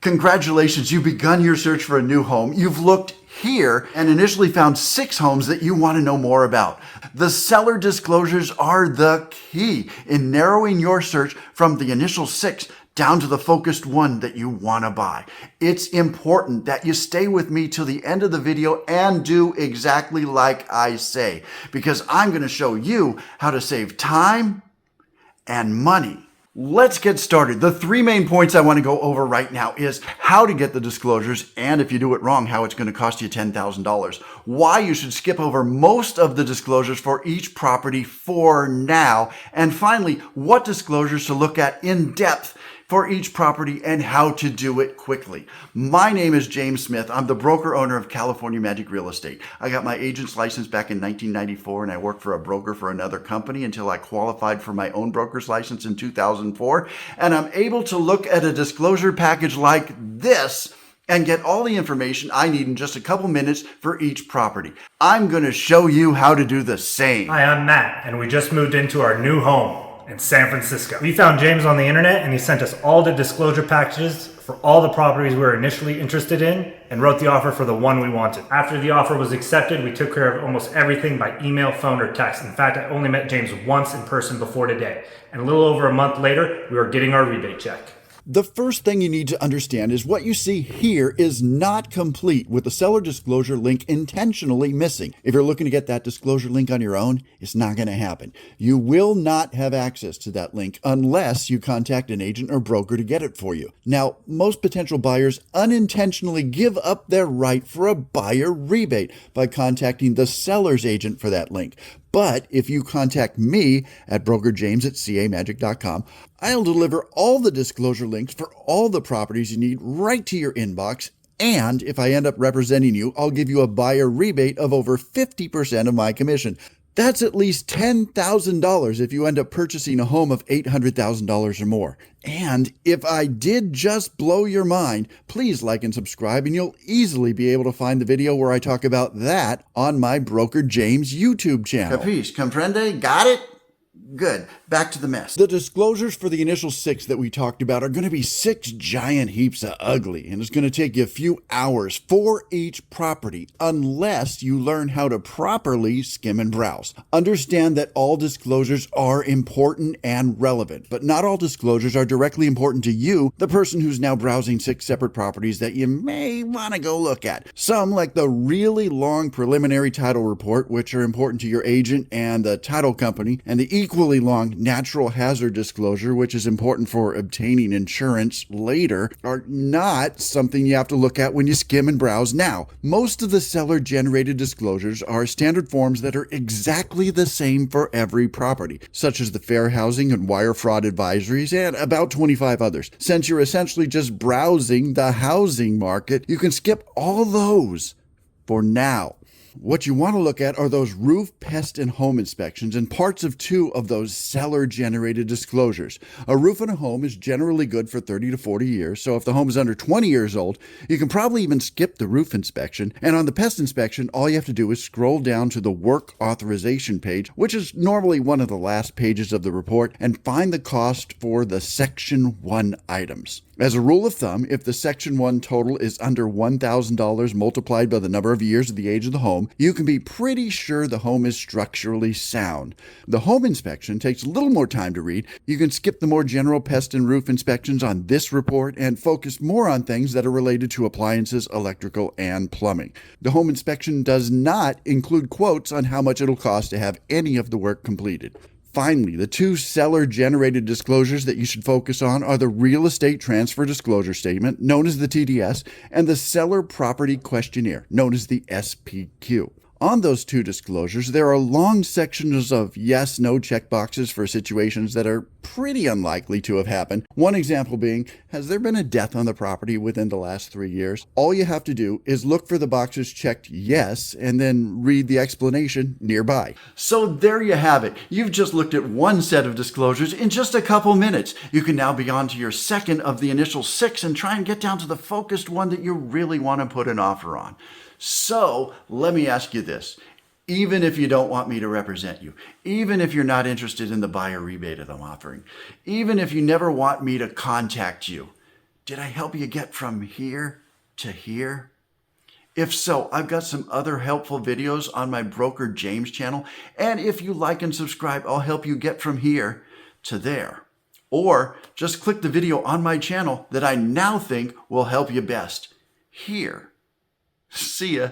Congratulations, you've begun your search for a new home. You've looked here and initially found 6 homes that you want to know more about. The seller disclosures are the key in narrowing your search from the initial 6 down to the focused one that you want to buy. It's important that you stay with me till the end of the video and do exactly like I say, because I'm going to show you how to save time and money. Let's get started. The 3 main points I want to go over right now is how to get the disclosures, and if you do it wrong, how it's going to cost you $10,000. Why you should skip over most of the disclosures for each property for now. And finally, what disclosures to look at in depth for each property and how to do it quickly. My name is James Smith. I'm the broker owner of California Magic Real Estate. I got my agent's license back in 1994 and I worked for a broker for another company until I qualified for my own broker's license in 2004. And I'm able to look at a disclosure package like this and get all the information I need in just a couple minutes for each property. I'm going to show you how to do the same. Hi, I'm Matt, and we just moved into our new home in San Francisco. We found James on the internet and he sent us all the disclosure packages for all the properties we were initially interested in and wrote the offer for the one we wanted. After the offer was accepted, we took care of almost everything by email, phone, or text. In fact, I only met James once in person before today. And a little over a month later, we were getting our rebate check. The first thing you need to understand is what you see here is not complete with the seller disclosure link intentionally missing. If you're looking to get that disclosure link on your own, it's not going to happen. You will not have access to that link unless you contact an agent or broker to get it for you. Now, most potential buyers unintentionally give up their right for a buyer rebate by contacting the seller's agent for that link. But if you contact me at brokerjames@camagic.com, I'll deliver all the disclosure links for all the properties you need right to your inbox. And if I end up representing you, I'll give you a buyer rebate of over 50% of my commission. That's at least $10,000 if you end up purchasing a home of $800,000 or more. And if I did just blow your mind, please like and subscribe and you'll easily be able to find the video where I talk about that on my Broker James YouTube channel. Capiche? Comprende? Got it? Good. Back to the mess. The disclosures for the initial 6 that we talked about are going to be 6 giant heaps of ugly, and it's going to take you a few hours for each property unless you learn how to properly skim and browse. Understand that all disclosures are important and relevant, but not all disclosures are directly important to you, the person who's now browsing 6 separate properties that you may want to go look at. Some, like the really long preliminary title report, which are important to your agent and the title company, and the equally long natural hazard disclosure, which is important for obtaining insurance later, are not something you have to look at when you skim and browse now. Most of the seller-generated disclosures are standard forms that are exactly the same for every property, such as the fair housing and wire fraud advisories and about 25 others. Since you're essentially just browsing the housing market, you can skip all those for now. What you want to look at are those roof, pest, and home inspections and parts of 2 of those seller-generated disclosures. A roof in a home is generally good for 30 to 40 years, so if the home is under 20 years old, you can probably even skip the roof inspection. And on the pest inspection, all you have to do is scroll down to the work authorization page, which is normally one of the last pages of the report, and find the cost for the Section 1 items. As a rule of thumb, if the Section 1 total is under $1,000 multiplied by the number of years of the age of the home, you can be pretty sure the home is structurally sound. The home inspection takes a little more time to read. You can skip the more general pest and roof inspections on this report and focus more on things that are related to appliances, electrical, and plumbing. The home inspection does not include quotes on how much it'll cost to have any of the work completed. Finally, the 2 seller-generated disclosures that you should focus on are the Real Estate Transfer Disclosure Statement, known as the TDS, and the Seller Property Questionnaire, known as the SPQ. On those 2 disclosures, there are long sections of yes, no checkboxes for situations that are pretty unlikely to have happened. One example being, has there been a death on the property within the last 3 years? All you have to do is look for the boxes checked yes, and then read the explanation nearby. So there you have it. You've just looked at one set of disclosures in just a couple minutes. You can now be on to your second of the initial 6 and try and get down to the focused one that you really want to put an offer on. So let me ask you this. Even if you don't want me to represent you, even if you're not interested in the buyer rebate that I'm offering, even if you never want me to contact you, Did I help you get from here to here? If so, I've got some other helpful videos on my Broker James channel. And if you like and subscribe, I'll help you get from here to there. Or just click the video on my channel that I now think will help you best. Here. See ya.